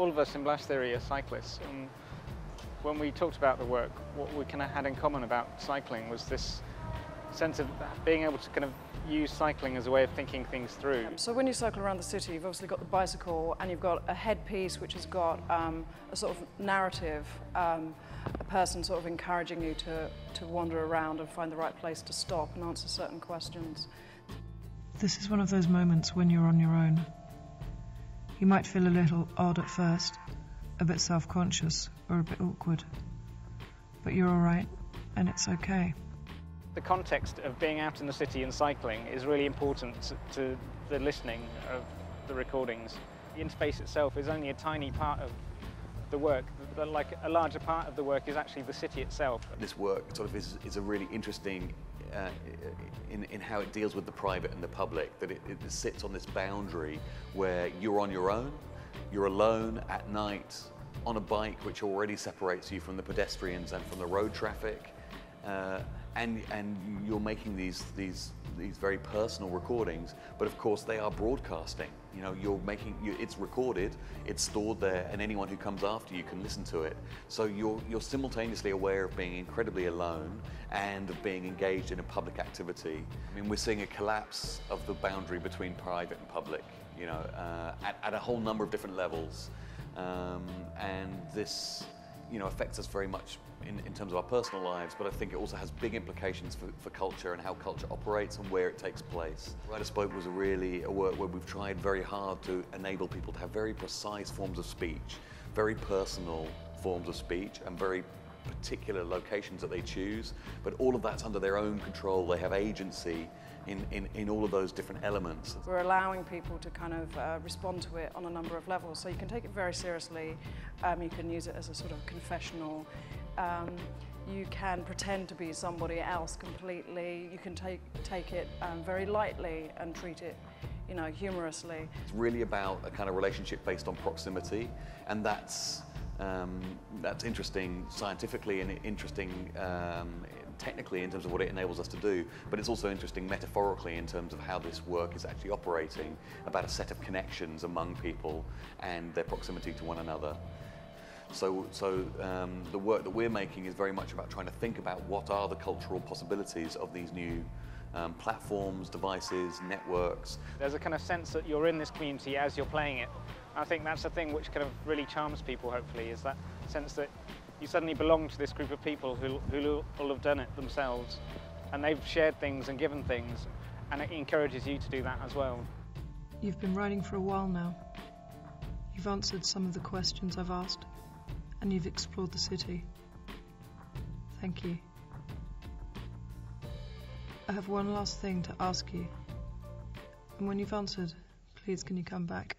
all of us in Blast Theory are cyclists, and when we talked about the work, what we kind of had in common about cycling was this sense of being able to kind of use cycling as a way of thinking things through. So when you cycle around the city, you've obviously got the bicycle and you've got a headpiece which has got a sort of narrative, a person sort of encouraging you to wander around and find the right place to stop and answer certain questions. This is one of those moments when you're on your own. You might feel a little odd at first, a bit self-conscious or a bit awkward, but you're all right and it's okay. The context of being out in the city and cycling is really important to the listening of the recordings. The interface itself is only a tiny part of the work. Like a larger part of the work is actually the city itself. This work sort of is a really interesting in how it deals with the private and the public, that it sits on this boundary where you're on your own, you're alone at night on a bike which already separates you from the pedestrians and from the road traffic. And you're making these very personal recordings, but of course they are broadcasting. You know, it's recorded, it's stored there, and anyone who comes after you can listen to it. So you're simultaneously aware of being incredibly alone and of being engaged in a public activity. I mean, we're seeing a collapse of the boundary between private and public, you know, at a whole number of different levels, and this, you know, affects us very much in terms of our personal lives, but I think it also has big implications for culture and how culture operates and where it takes place. Writer Spoke was a work where we've tried very hard to enable people to have very precise forms of speech, very personal forms of speech, and very particular locations that they choose, but all of that's under their own control. They have agency in all of those different elements. We're allowing people to kind of respond to it on a number of levels, so you can take it very seriously, you can use it as a sort of confessional, you can pretend to be somebody else completely, you can take it very lightly and treat it, you know, humorously. It's really about a kind of relationship based on proximity, and that's interesting scientifically and interesting technically in terms of what it enables us to do, but it's also interesting metaphorically in terms of how this work is actually operating, about a set of connections among people and their proximity to one another. So the work that we're making is very much about trying to think about what are the cultural possibilities of these new platforms, devices, networks. There's a kind of sense that you're in this community as you're playing it. I think that's the thing which kind of really charms people, hopefully, is that sense that you suddenly belong to this group of people who will have done it themselves, and they've shared things and given things, and it encourages you to do that as well. You've been writing for a while now. You've answered some of the questions I've asked, and you've explored the city. Thank you. I have one last thing to ask you, and when you've answered, please can you come back?